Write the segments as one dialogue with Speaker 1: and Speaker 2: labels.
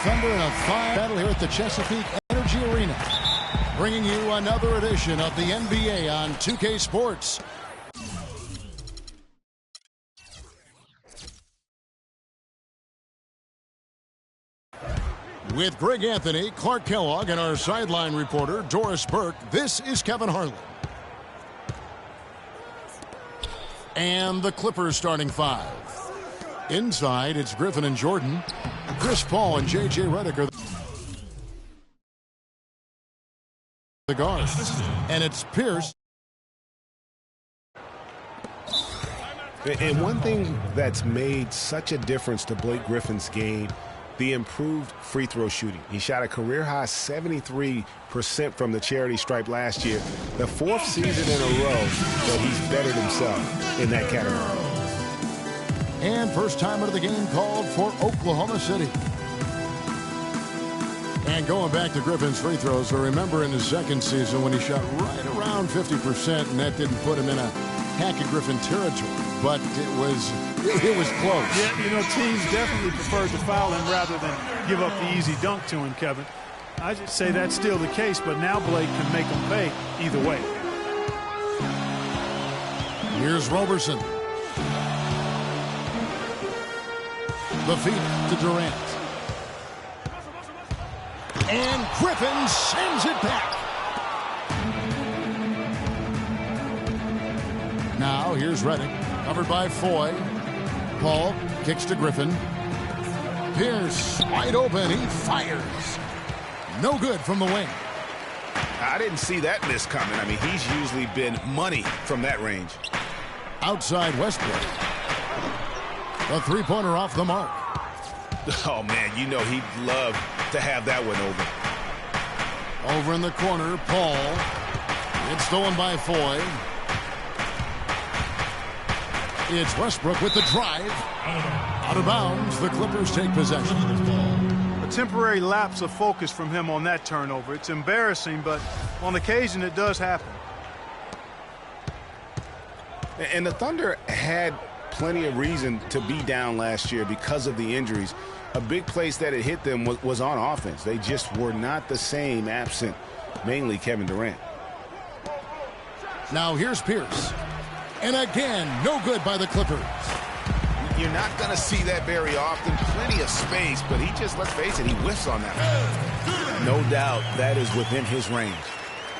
Speaker 1: Thunder in a fine battle here at the Chesapeake Energy Arena. Bringing you another edition of the NBA on 2K Sports. With Greg Anthony, Clark Kellogg, and our sideline reporter, Doris Burke, this is Kevin Harlan. And the Clippers starting five. Inside, it's Griffin and Jordan. Chris Paul and J.J. Redick are the guards. And it's Pierce.
Speaker 2: And one thing that's made such a difference to Blake Griffin's game, the improved free throw shooting. He shot a career-high 73% from the charity stripe last year, the fourth season in a row that he's bettered himself in that category.
Speaker 1: And first timer of the game called for Oklahoma City. And going back to Griffin's free throws, I remember in his second season when he shot right around 50%, and that didn't put him in a Hackett Griffin territory, but it was close.
Speaker 3: Yeah, you know, teams definitely preferred to foul him rather than give up the easy dunk to him, Kevin. I just say that's still the case, but now Blake can make him pay either way.
Speaker 1: Here's Roberson. The feed to Durant. And Griffin sends it back. Now here's Redick, covered by Foy. Paul kicks to Griffin. Pierce wide open. He fires. No good from the wing.
Speaker 2: I didn't see that miss coming. I mean, he's usually been money from that range.
Speaker 1: Outside Westbrook. A three-pointer off the mark.
Speaker 2: Oh, man, you know he'd love to have that one over.
Speaker 1: Over in the corner, Paul. It's stolen by Foy. It's Westbrook with the drive. Out of bounds, the Clippers take possession.
Speaker 3: A temporary lapse of focus from him on that turnover. It's embarrassing, but on occasion it does happen.
Speaker 2: And the Thunder had plenty of reason to be down last year because of the injuries. A big place that it hit them was on offense. They just were not the same absent, mainly Kevin Durant.
Speaker 1: Now here's Pierce. And again, no good by the Clippers.
Speaker 2: You're not going to see that very often. Plenty of space, but he just, let's face it, he whiffs on that. No doubt that is within his range.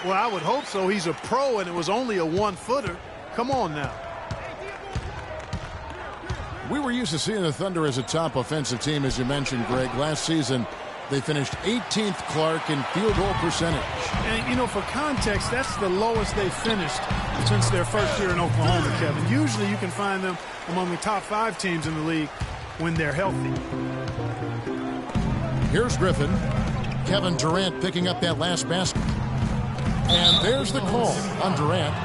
Speaker 3: Well, I would hope so. He's a pro, and it was only a one-footer. Come on now.
Speaker 1: We were used to seeing the Thunder as a top offensive team, as you mentioned, Greg. Last season, they finished 18th, Clark, in field goal percentage.
Speaker 3: And, you know, for context, that's the lowest they've finished since their first year in Oklahoma, Kevin. Usually you can find them among the top 5 teams in the league when they're healthy.
Speaker 1: Here's Griffin. Kevin Durant picking up that last basket. And there's the call on Durant.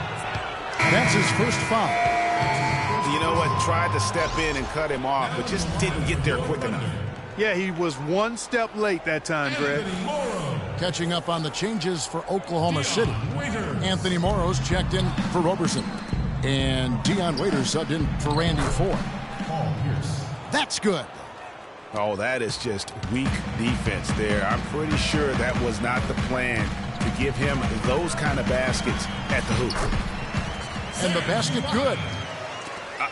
Speaker 1: That's his first foul.
Speaker 2: You know what? Tried to step in and cut him off, but just didn't get there quick enough.
Speaker 3: Yeah, he was one step late that time, Greg.
Speaker 1: Catching up on the changes for Oklahoma City. Anthony Morrow's checked in for Roberson. And Dion Waiters subbed in for Randy Ford. That's good.
Speaker 2: Oh, that is just weak defense there. I'm pretty sure that was not the plan to give him those kind of baskets at the hoop.
Speaker 1: And the basket good.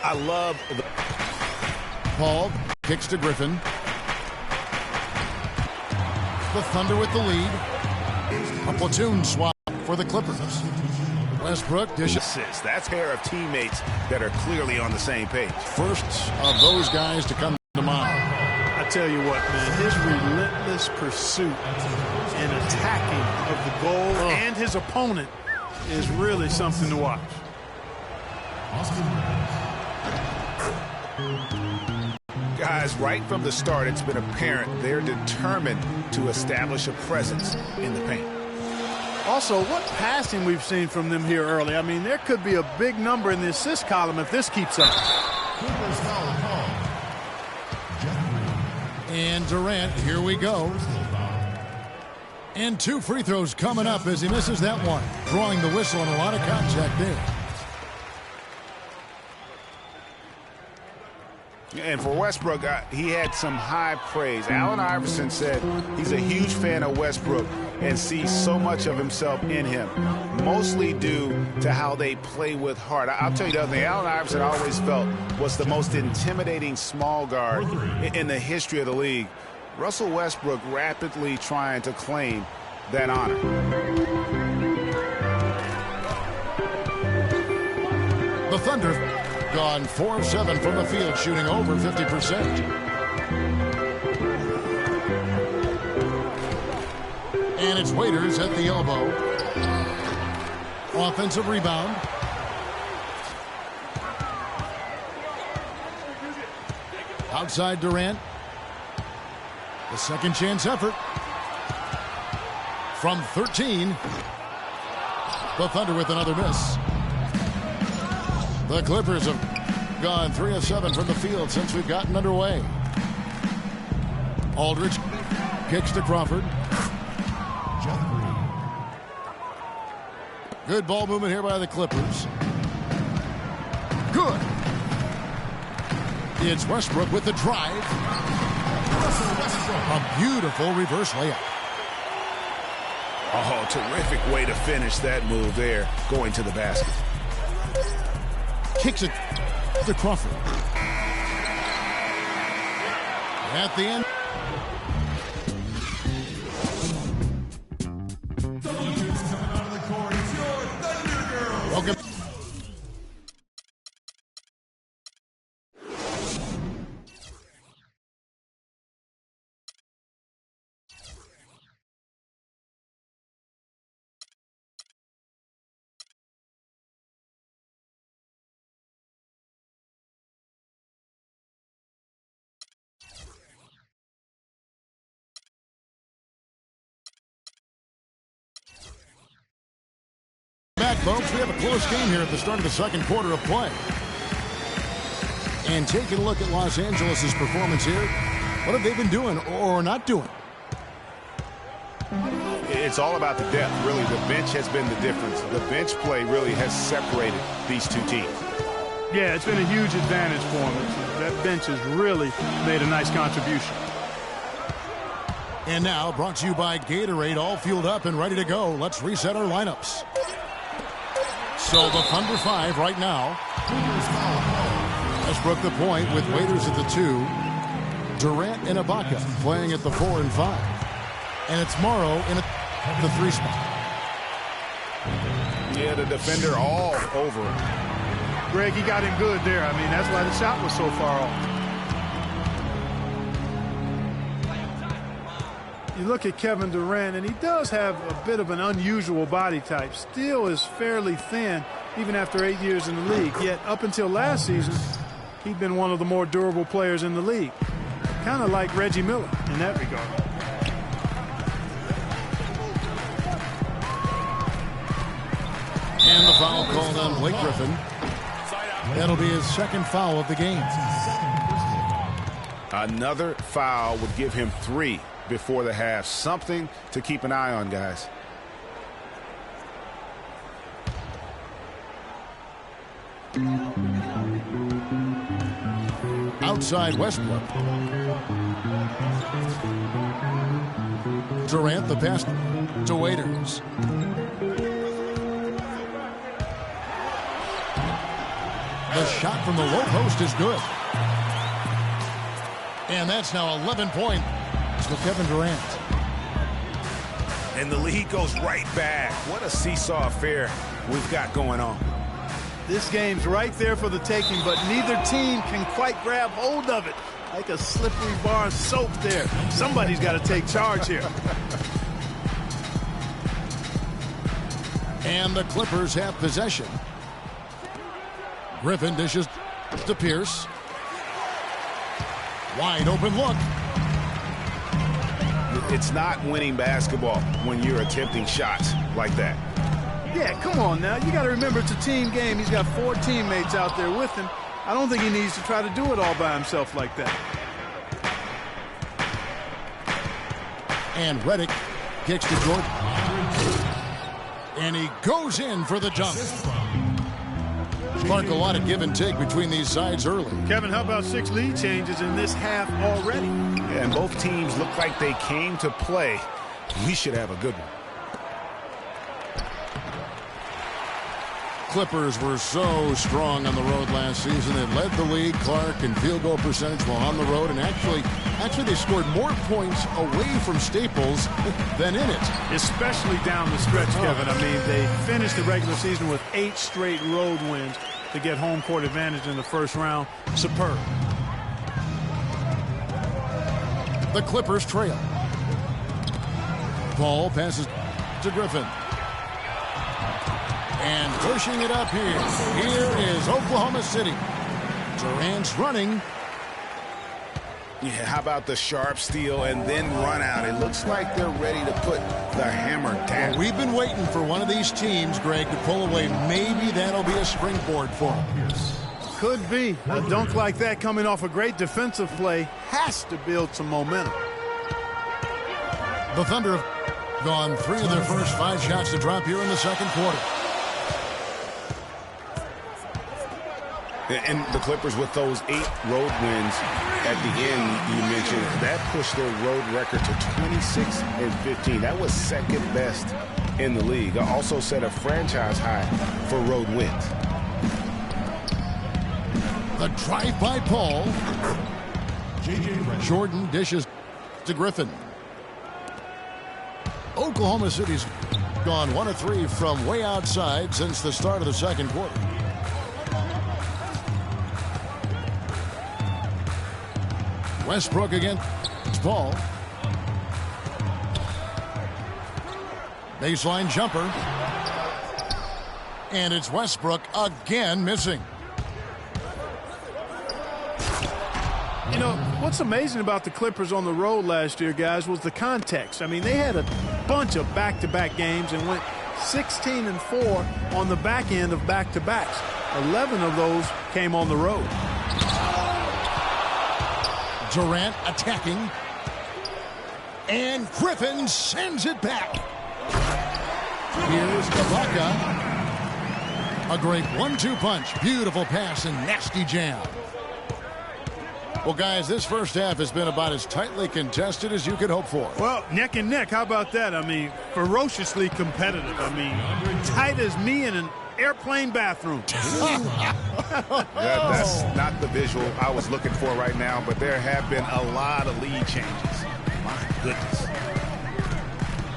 Speaker 2: I love the...
Speaker 1: Paul kicks to Griffin. The Thunder with the lead. A platoon swap for the Clippers. Westbrook dishes.
Speaker 2: That's a pair of teammates that are clearly on the same page.
Speaker 1: First of those guys to come to mind.
Speaker 3: I tell you what, man, his relentless pursuit and attacking of the goal and his opponent is really something to watch.
Speaker 2: Guys, right from the start, it's been apparent they're determined to establish a presence in the paint.
Speaker 3: Also, what passing we've seen from them here early. I mean, there could be a big number in the assist column if this keeps up.
Speaker 1: And Durant, here we go. And 2 free throws coming up as he misses that one. Drawing the whistle and a lot of contact there.
Speaker 2: And for Westbrook, he had some high praise. Allen Iverson said he's a huge fan of Westbrook and sees so much of himself in him, mostly due to how they play with heart. I'll tell you the other thing, Allen Iverson always felt was the most intimidating small guard in the history of the league. Russell Westbrook rapidly trying to claim that honor.
Speaker 1: The Thunder gone 4 of 7 from the field, shooting over 50%. And it's Waiters at the elbow. Offensive rebound. Outside Durant. The second chance effort. From 13. The Thunder with another miss. The Clippers have gone 3 of 7 from the field since we've gotten underway. Aldridge kicks to Crawford. Good ball movement here by the Clippers. Good. It's Westbrook with the drive. A beautiful reverse layup.
Speaker 2: Oh, terrific way to finish that move there, going to the basket.
Speaker 1: Kicks it to Crawford. At the end. Welcome. Back, folks, we have a close game here at the start of the second quarter of play. And taking a look at Los Angeles' performance here, what have they been doing or not doing?
Speaker 2: It's all about the depth, really. The bench has been the difference. The bench play really has separated these two teams.
Speaker 3: Yeah, it's been a huge advantage for them. That bench has really made a nice contribution.
Speaker 1: And now, brought to you by Gatorade, all fueled up and ready to go. Let's reset our lineups. So the Thunder 5 right now. Westbrook the point with Waiters at the 2. Durant and Ibaka playing at the 4 and 5. And it's Morrow in the 3 spot.
Speaker 2: Yeah, the defender all over him.
Speaker 3: Greg, he got in good there. I mean, that's why the shot was so far off. You look at Kevin Durant, and he does have a bit of an unusual body type. Still is fairly thin, even after 8 years in the league. Yet, up until last season, he'd been one of the more durable players in the league. Kind of like Reggie Miller in that regard.
Speaker 1: And the foul called on Blake Griffin. That'll be his second foul of the game.
Speaker 2: Another foul would give him 3 before the half. Something to keep an eye on, guys.
Speaker 1: Outside Westbrook. Durant the pass to Waiters. The shot from the low post is good. And that's now 11 points for Kevin Durant.
Speaker 2: And the lead goes right back. What a seesaw affair we've got going on.
Speaker 3: This game's right there for the taking, but neither team can quite grab hold of it. Like a slippery bar of soap there. Somebody's got to take charge here.
Speaker 1: And the Clippers have possession. Griffin dishes to Pierce. Wide open look.
Speaker 2: It's not winning basketball when you're attempting shots like that.
Speaker 3: Yeah, come on now. You got to remember it's a team game. He's got 4 teammates out there with him. I don't think he needs to try to do it all by himself like that.
Speaker 1: And Redick kicks to Jordan. And he goes in for the dunk. Clark, a lot of give and take between these sides early.
Speaker 3: Kevin, how about 6 lead changes in this half already?
Speaker 2: Yeah, and both teams look like they came to play. We should have a good one.
Speaker 1: Clippers were so strong on the road last season. They led the league, Clark, in field goal percentage while on the road. And actually they scored more points away from Staples than in it.
Speaker 3: Especially down the stretch, Kevin. I mean, they finished the regular season with 8 straight road wins to get home court advantage in the first round. Superb.
Speaker 1: The Clippers trail. Paul passes to Griffin. And pushing it up here. Here is Oklahoma City. Durant's running.
Speaker 2: Yeah, how about the sharp steal and then run out? It looks like they're ready to put the hammer down.
Speaker 1: Well, we've been waiting for one of these teams, Greg, to pull away. Maybe that'll be a springboard for them.
Speaker 3: Could be. A dunk like that coming off a great defensive play has to build some momentum.
Speaker 1: The Thunder have gone 3 of their first 5 shots to drop here in the second quarter.
Speaker 2: And the Clippers with those 8 road wins at the end, you mentioned, that pushed their road record to 26-15. That was second best in the league. Also set a franchise high for road wins.
Speaker 1: The drive by Paul. Jordan dishes to Griffin. Oklahoma City's gone 1 of 3 from way outside since the start of the second quarter. Westbrook again. It's Paul. Baseline jumper. And it's Westbrook again missing.
Speaker 3: You know, what's amazing about the Clippers on the road last year, guys, was the context. I mean, they had a bunch of back-to-back games and went 16-4 on the back end of back-to-backs. 11 of those came on the road.
Speaker 1: Durant attacking. And Griffin sends it back. Here's Ibaka. A great 1-2 punch. Beautiful pass and nasty jam. Well, guys, this first half has been about as tightly contested as you could hope for.
Speaker 3: Well, neck and neck. How about that? I mean, ferociously competitive. I mean, tight as me in an airplane bathroom.
Speaker 2: That's not the visual I was looking for right now, but there have been a lot of lead changes. My goodness.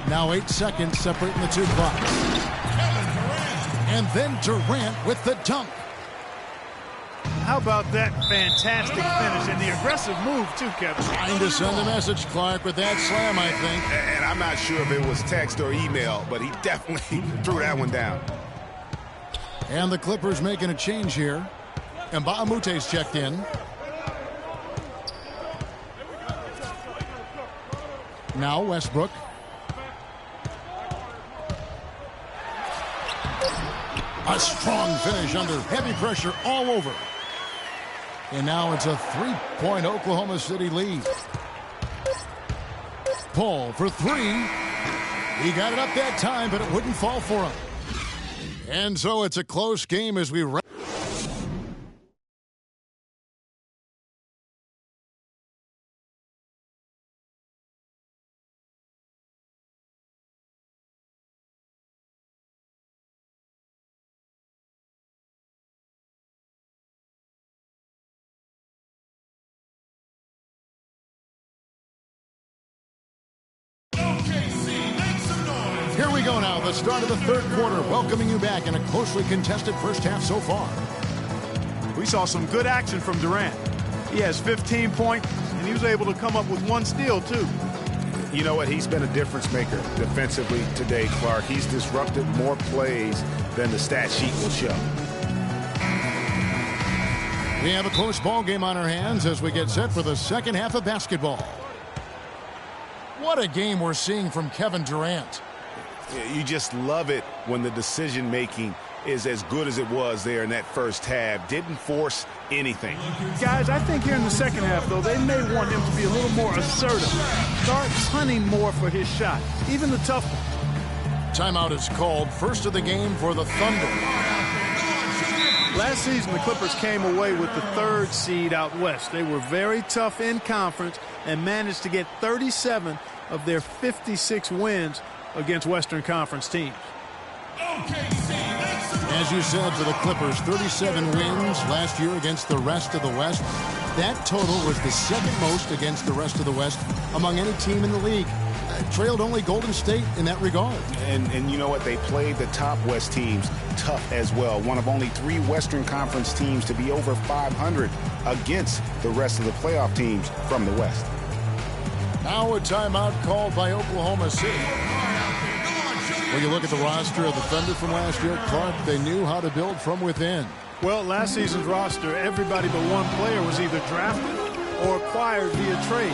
Speaker 1: Now 8 seconds separating the 2 clocks. And then Durant with the dunk.
Speaker 3: How about that fantastic finish and the aggressive move, too, Kevin?
Speaker 1: Trying to send a message, Clark, with that slam, I think.
Speaker 2: And I'm not sure if it was text or email, but he definitely threw that one down.
Speaker 1: And the Clippers making a change here. And Mbaamute's checked in. Now Westbrook. A strong finish under heavy pressure all over. And now it's a 3-point Oklahoma City lead. Paul for 3. He got it up that time, but it wouldn't fall for him. And so it's a close game as we wrap. Here we go now, the start of the third quarter, welcoming you back in a closely contested first half so far.
Speaker 3: We saw some good action from Durant. He has 15 points, and he was able to come up with 1 steal, too.
Speaker 2: You know what? He's been a difference maker defensively today, Clark. He's disrupted more plays than the stat sheet will show.
Speaker 1: We have a close ball game on our hands as we get set for the second half of basketball. What a game we're seeing from Kevin Durant.
Speaker 2: You just love it when the decision-making is as good as it was there in that first half. Didn't force anything.
Speaker 3: Guys, I think here in the second half, though, they may want him to be a little more assertive. Start hunting more for his shot, even the tough one.
Speaker 1: Timeout is called, first of the game for the Thunder.
Speaker 3: Last season, the Clippers came away with the 3rd seed out west. They were very tough in conference and managed to get 37 of their 56 wins against Western Conference teams.
Speaker 1: As you said, for the Clippers, 37 wins last year against the rest of the West. That total was the 2nd most against the rest of the West among any team in the league. Trailed only Golden State in that regard.
Speaker 2: And you know what? They played the top West teams tough as well. One of only 3 Western Conference teams to be over 500 against the rest of the playoff teams from the West.
Speaker 1: Now a timeout called by Oklahoma City. When you look at the roster of the Thunder from last year, Clark, they knew how to build from within.
Speaker 3: Well, last season's roster, everybody but one player was either drafted or acquired via trade.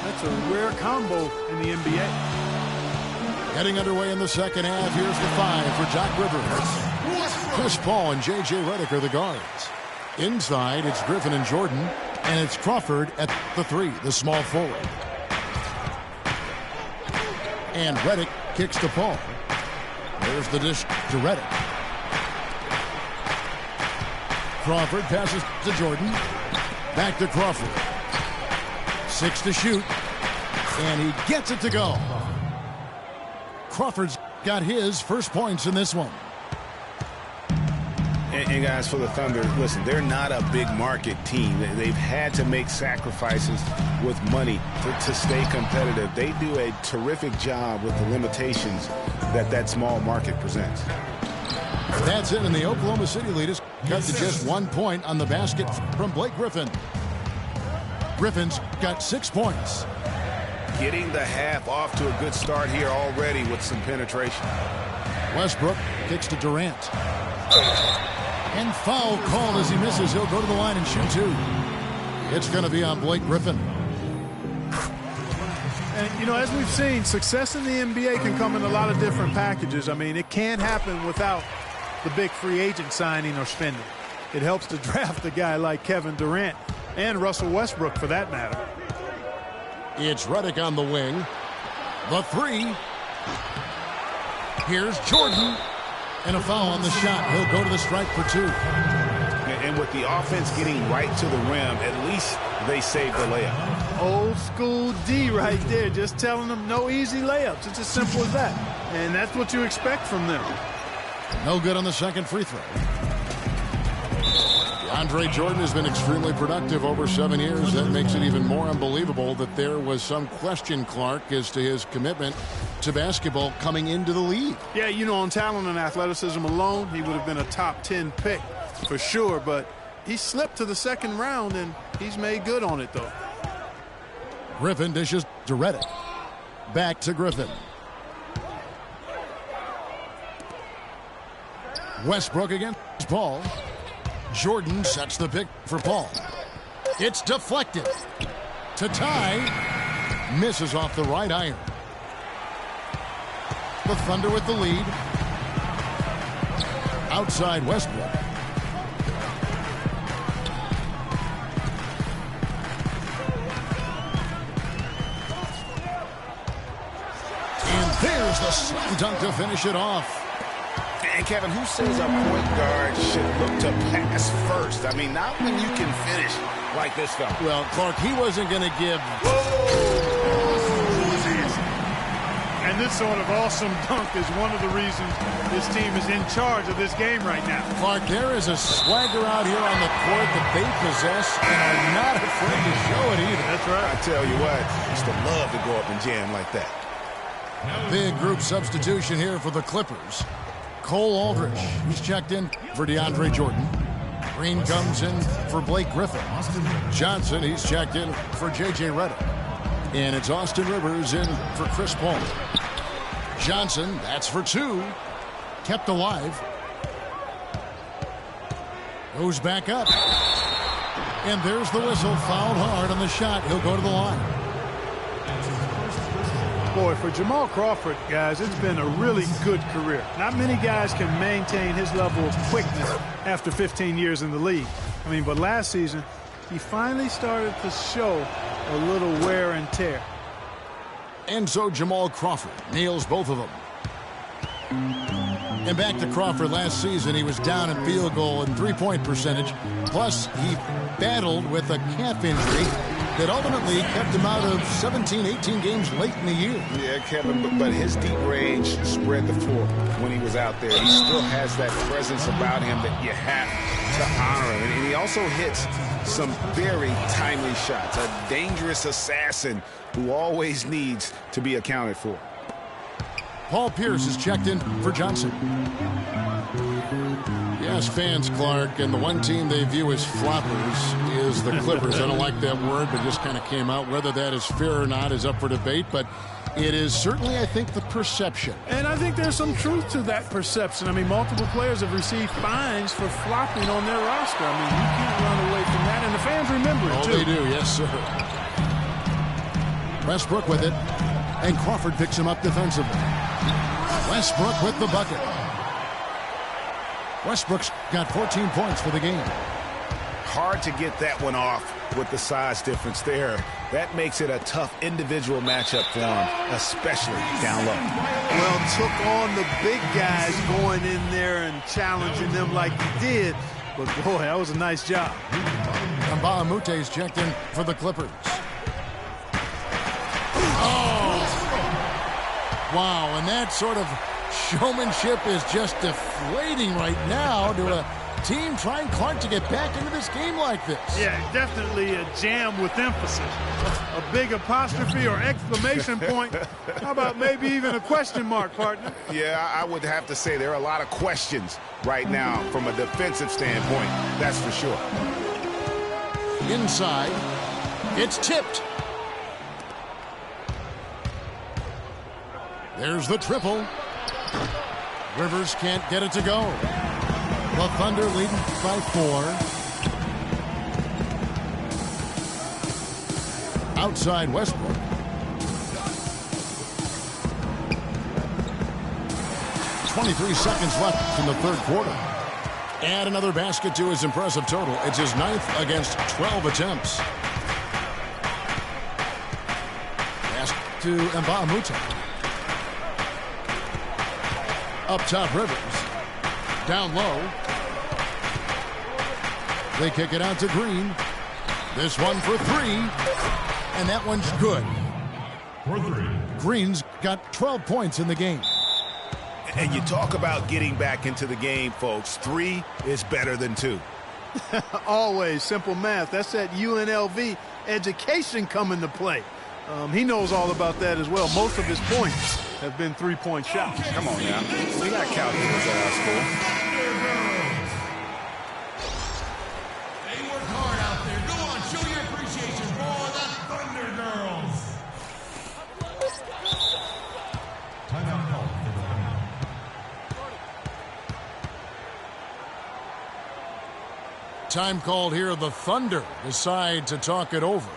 Speaker 3: That's a rare combo in the NBA.
Speaker 1: Getting underway in the second half. Here's the 5 for Doc Rivers. Chris Paul and J.J. Redick are the guards. Inside, it's Griffin and Jordan, and it's Crawford at the 3, the small forward. And Redick kicks to Paul. There's the dish to Redick. Crawford passes to Jordan. Back to Crawford. 6 to shoot. And he gets it to go. Crawford's got his first points in this one.
Speaker 2: And guys, for the Thunder, listen, they're not a big market team. They've had to make sacrifices with money to stay competitive. They do a terrific job with the limitations that small market presents.
Speaker 1: That's it, and the Oklahoma City leaders cut to just 1 point on the basket from Blake Griffin. Griffin's got 6 points.
Speaker 2: Getting the half off to a good start here already with some penetration.
Speaker 1: Westbrook kicks to Durant. And foul called as he misses. He'll go to the line and shoot 2. It's going to be on Blake Griffin.
Speaker 3: And, you know, as we've seen, success in the NBA can come in a lot of different packages. I mean, it can't happen without the big free agent signing or spending. It helps to draft a guy like Kevin Durant and Russell Westbrook, for that matter.
Speaker 1: It's Redick on the wing. The 3. Here's Jordan. And a foul on the shot. He'll go to the stripe for 2.
Speaker 2: And with the offense getting right to the rim, at least they saved the layup.
Speaker 3: Old school D right there, just telling them no easy layups. It's as simple as that. And that's what you expect from them.
Speaker 1: No good on the second free throw. Andre Jordan has been extremely productive over 7 years. That makes it even more unbelievable that there was some question, Clark, as to his commitment to basketball coming into the league.
Speaker 3: Yeah, you know, on talent and athleticism alone, he would have been a top 10 pick for sure, but he slipped to the second round, and he's made good on it, though.
Speaker 1: Griffin dishes to Redick. Back to Griffin. Westbrook against Paul. Jordan sets the pick for Paul. It's deflected. To tie. Misses off the right iron. The Thunder with the lead. Outside Westbrook. And there's the slam dunk to finish it off.
Speaker 2: And Kevin, who says a point guard should look to pass first? I mean, not when you can finish like this fella.
Speaker 1: Well, Clark, he wasn't going to give.
Speaker 3: And this sort of awesome dunk is one of the reasons this team is in charge of this game right now.
Speaker 1: Clark, there is a swagger out here on the court that they possess and are not afraid to show it either.
Speaker 3: That's right.
Speaker 2: I tell you what, I used to love to go up and jam like that.
Speaker 1: Big group substitution here for the Clippers. Cole Aldrich, he's checked in for DeAndre Jordan. Green comes in for Blake Griffin. Johnson, he's checked in for J.J. Redick. And it's Austin Rivers in for Chris Paul. Johnson, that's for 2. Kept alive. Goes back up. And there's the whistle. Fouled hard on the shot. He'll go to the line.
Speaker 3: Boy, for Jamal Crawford, guys, it's been a really good career. Not many guys can maintain his level of quickness after 15 years in the league. I mean, but last season, he finally started to show a little wear and tear. And
Speaker 1: so Jamal Crawford nails both of them. And back to Crawford last season, he was down in field goal and three-point percentage. Plus, he battled with a calf injury that ultimately kept him out of 17, 18 games late in the year.
Speaker 2: Yeah, Kevin, but his deep range spread the floor when he was out there. He still has that presence about him that you have to honor him. And he also hits some very timely shots. A dangerous assassin who always needs to be accounted for.
Speaker 1: Paul Pierce is checked in for Johnson. Yes, fans, Clark, and the one team they view as floppers is the Clippers. I don't like that word, but just kind of came out. Whether that is fair or not is up for debate, but it is certainly, I think, the perception.
Speaker 3: And I think there's some truth to that perception. I mean, multiple players have received fines for flopping on their roster. I mean, you can't run away from that, and the fans remember it, too.
Speaker 1: Oh, they do, yes, sir. Westbrook with it, and Crawford picks him up defensively. Westbrook with the bucket. Westbrook's got 14 points for the game.
Speaker 2: Hard to get that one off with the size difference there. That makes it a tough individual matchup for him, especially down low.
Speaker 3: Well, took on the big guys going in there and challenging them like he did. But, boy, that was a nice job.
Speaker 1: Mbah a Moute is checked in for the Clippers. Oh! Wow, and that sort of showmanship is just deflating right now to a team trying, Clark, to get back into this game like this.
Speaker 3: Yeah, definitely a jam with emphasis. A big apostrophe or exclamation point. How about maybe even a question mark, partner?
Speaker 2: Yeah, I would have to say there are a lot of questions right now from a defensive standpoint. That's for sure.
Speaker 1: Inside, it's tipped. There's the triple. Rivers can't get it to go. The Thunder leading by 4. Outside Westbrook. .23 seconds left in the third quarter. Add another basket to his impressive total. It's his 9th against 12 attempts. Pass to Mbah a Moute. Up top, Rivers. Down low. They kick it out to Green. This one for 3. And that one's good.
Speaker 4: For 3.
Speaker 1: Green's got 12 points in the game.
Speaker 2: And you talk about getting back into the game, folks. 3 is better than 2.
Speaker 3: Always simple math. That's that UNLV education coming to play. He knows all about that as well. Most of his points have been three-point shots.
Speaker 2: Come on now. We got calculus at our school.
Speaker 4: They work hard out there. Go on, show your appreciation for the Thunder Girls. Timeout call for the Thunder.
Speaker 1: Time called here. The Thunder decide to talk it over.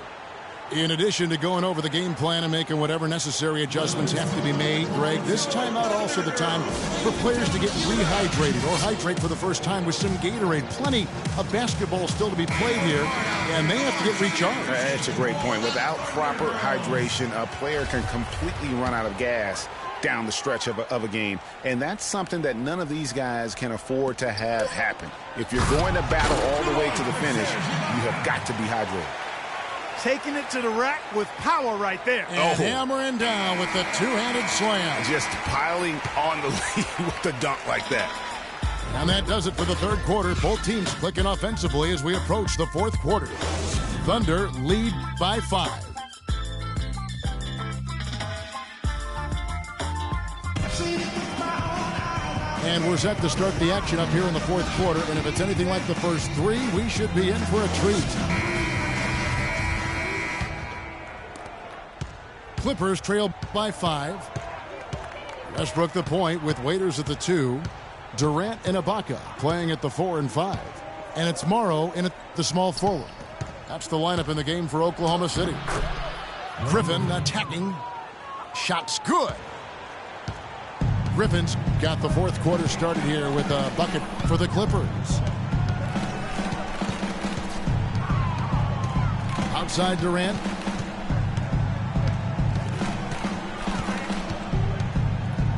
Speaker 1: In addition to going over the game plan and making whatever necessary adjustments have to be made, Greg, this timeout also the time for players to get rehydrated or hydrate for the first time with some Gatorade. Plenty of basketball still to be played here, and they have to get recharged.
Speaker 2: That's a great point. Without proper hydration, a player can completely run out of gas down the stretch of a game. And that's something that none of these guys can afford to have happen. If you're going to battle all the way to the finish, you have got to be hydrated.
Speaker 3: Taking it to the rack with power right there.
Speaker 1: And hammering down with the two-handed slam.
Speaker 2: Just piling on the lead with the dunk like that.
Speaker 1: And that does it for the third quarter. Both teams clicking offensively as we approach the fourth quarter. Thunder lead by 5. And we're set to start the action up here in the fourth quarter. And if it's anything like the first 3, we should be in for a treat. Clippers trail by 5. Westbrook the point with Waiters at the 2. Durant and Ibaka playing at the 4 and 5. And it's Morrow in at the small forward. That's the lineup in the game for Oklahoma City. Griffin attacking. Shots good. Griffin's got the fourth quarter started here with a bucket for the Clippers. Outside Durant.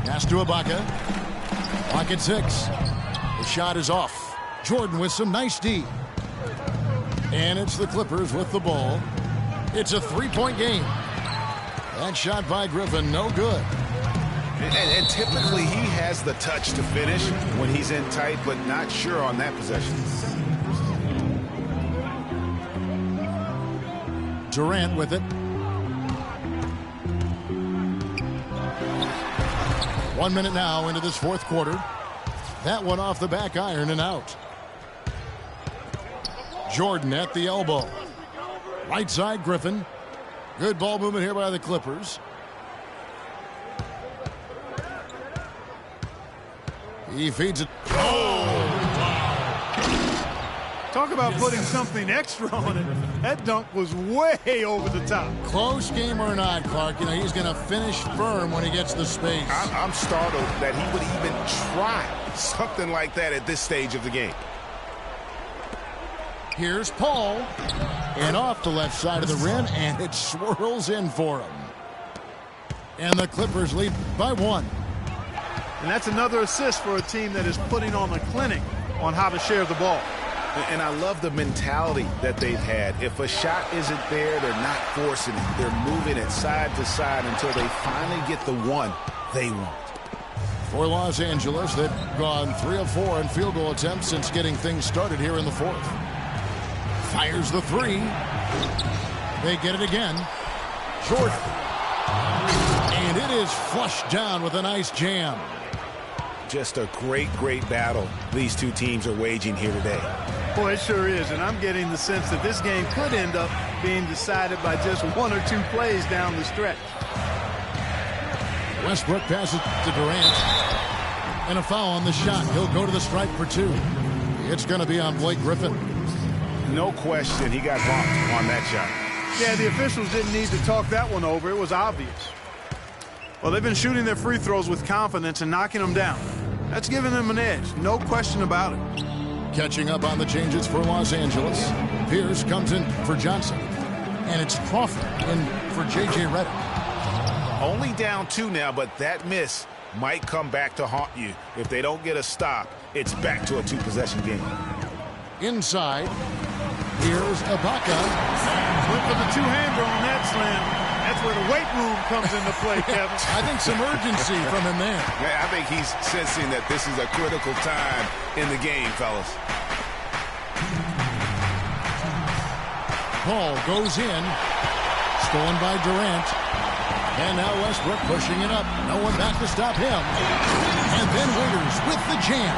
Speaker 1: Pass to Ibaka. Pocket 6. The shot is off. Jordan with some nice D. And it's the Clippers with the ball. It's a three-point game. That shot by Griffin, no good.
Speaker 2: And typically he has the touch to finish when he's in tight, but not sure on that possession.
Speaker 1: Durant with it. One minute now into this fourth quarter. That one off the back iron and out. Jordan at the elbow. Right side, Griffin. Good ball movement here by the Clippers. He feeds it.
Speaker 3: Talk about putting something extra on it. That dunk was way over the top.
Speaker 1: Close game or not, Clark, you know, he's going to finish firm when he gets the space.
Speaker 2: I'm startled that he would even try something like that at this stage of the game.
Speaker 1: Here's Paul. And off the left side of the rim, and it swirls in for him. And the Clippers lead by 1.
Speaker 3: And that's another assist for a team that is putting on a clinic on how to share the ball.
Speaker 2: And I love the mentality that they've had. If a shot isn't there, they're not forcing it. They're moving it side to side until they finally get the one they want.
Speaker 1: For Los Angeles, they've gone 3 of 4 in field goal attempts since getting things started here in the fourth. Fires the 3. They get it again. Jordan. And it is flushed down with a nice jam.
Speaker 2: Just a great battle these two teams are waging here today.
Speaker 3: Boy, it sure is, and I'm getting the sense that this game could end up being decided by just 1 or 2 plays down the stretch.
Speaker 1: Westbrook passes to Durant. And a foul on the shot. He'll go to the stripe for 2. It's going to be on Blake Griffin.
Speaker 2: No question, he got bumped on that shot.
Speaker 3: Yeah, the officials didn't need to talk that one over. It was obvious. Well, they've been shooting their free throws with confidence and knocking them down. That's giving them an edge, no question about it.
Speaker 1: Catching up on the changes for Los Angeles. Pierce comes in for Johnson. And it's Crawford in for J.J. Redick.
Speaker 2: Only down 2 now, but that miss might come back to haunt you. If they don't get a stop, it's back to a 2-possession game.
Speaker 1: Inside, here's Ibaka.
Speaker 3: Look for the two-hander on that slam. That's where the weight room comes into play, Kevin.
Speaker 1: I think some urgency from him there.
Speaker 2: Yeah, I think he's sensing that this is a critical time in the game, fellas.
Speaker 1: Paul goes in. Stolen by Durant. And now Westbrook pushing it up. No one back to stop him. And then Waiters with the jam.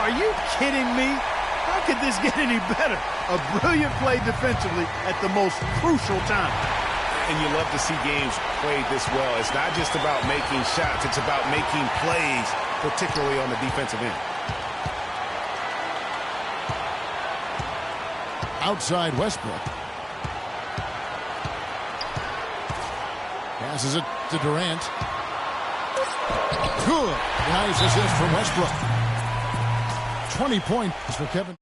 Speaker 3: Are you kidding me? How could this get any better? A brilliant play defensively at the most crucial time.
Speaker 2: And you love to see games played this well. It's not just about making shots. It's about making plays, particularly on the defensive end.
Speaker 1: Outside Westbrook. Passes it to Durant. Good. Nice assist from Westbrook. 20 points for Kevin.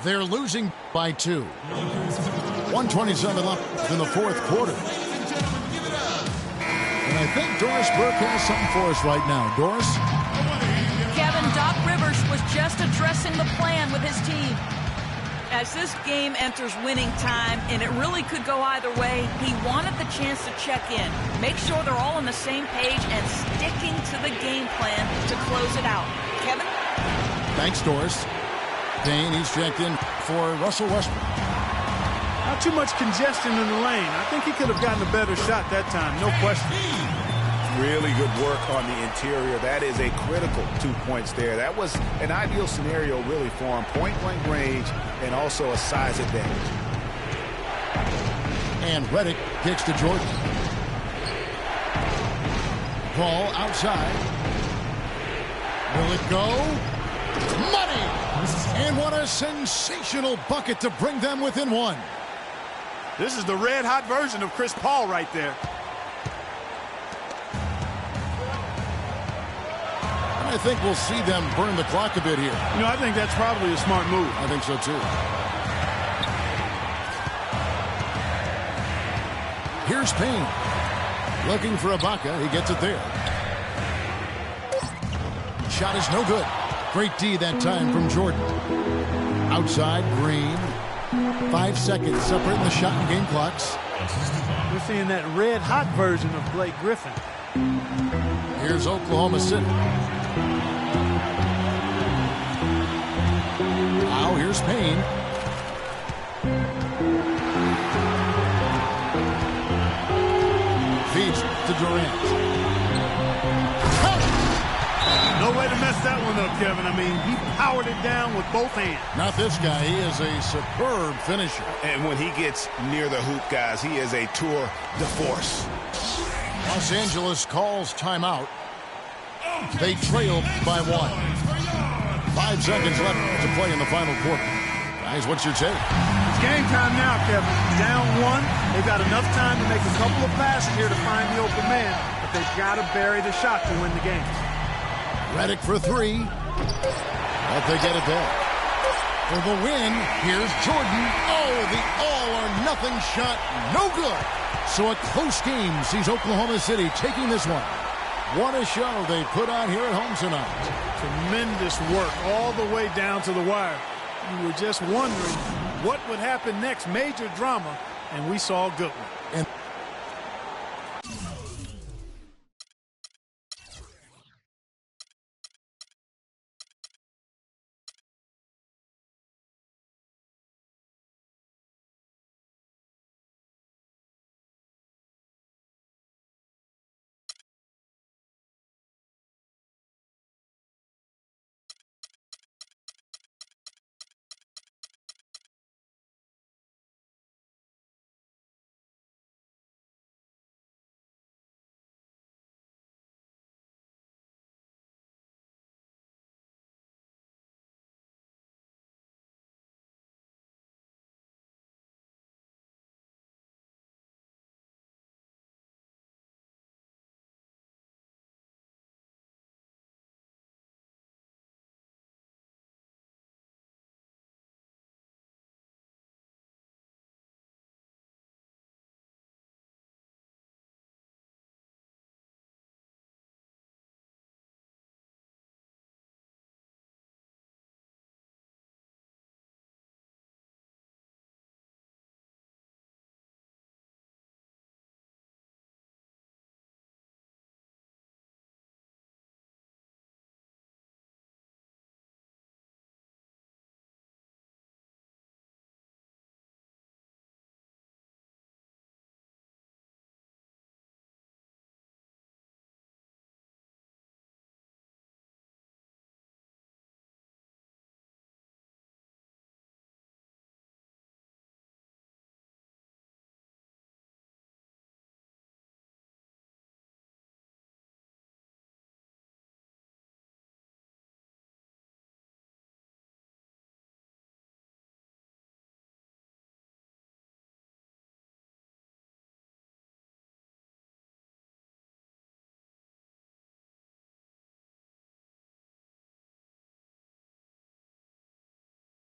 Speaker 1: They're losing by 2. 127 left in the fourth quarter. And I think Doris Burke has something for us right now. Doris?
Speaker 5: Kevin, Doc Rivers was just addressing the plan with his team. As this game enters winning time, and it really could go either way, he wanted the chance to check in, make sure they're all on the same page, and sticking to the game plan to close it out. Kevin?
Speaker 1: Thanks, Doris. Dane, he's checked in for Russell Westbrook.
Speaker 3: Not too much congestion in the lane. I think he could have gotten a better shot that time, no question.
Speaker 2: Really good work on the interior. That is a critical 2 points there. That was an ideal scenario really for him. Point-blank range and also a size advantage.
Speaker 1: And Redick kicks to Jordan. Paul outside. Will it go? Money! And what a sensational bucket to bring them within 1.
Speaker 3: This is the red-hot version of Chris Paul right there.
Speaker 1: I think we'll see them burn the clock a bit here.
Speaker 3: You know, I think that's probably a smart move.
Speaker 1: I think so, too. Here's Payne. Looking for Ibaka. He gets it there. Shot is no good. Great D that time from Jordan. Outside, Green. 5 seconds separating the shot and game clocks.
Speaker 3: We're seeing that red-hot version of Blake Griffin.
Speaker 1: Here's Oklahoma City. Now here's Payne. Feeds to Durant.
Speaker 3: No way to mess that one up, Kevin. I mean, he powered it down with both hands.
Speaker 1: Not this guy. He is a superb finisher.
Speaker 2: And when he gets near the hoop, guys, he is a tour de force.
Speaker 1: Los Angeles calls timeout. They trail by 1. 5 seconds left to play in the final quarter. Guys, what's your take?
Speaker 3: It's game time now, Kevin. Down 1. They've got enough time to make a couple of passes here to find the open man, but they've got to bury the shot to win the game.
Speaker 1: Redick for 3. But they get it back. For the win, here's Jordan. Oh, the all-or-nothing shot. No good. So a close game sees Oklahoma City taking this one. What a show they put on here at home tonight.
Speaker 3: Tremendous work all the way down to the wire. You were just wondering what would happen next. Major drama, and we saw a good one.
Speaker 1: And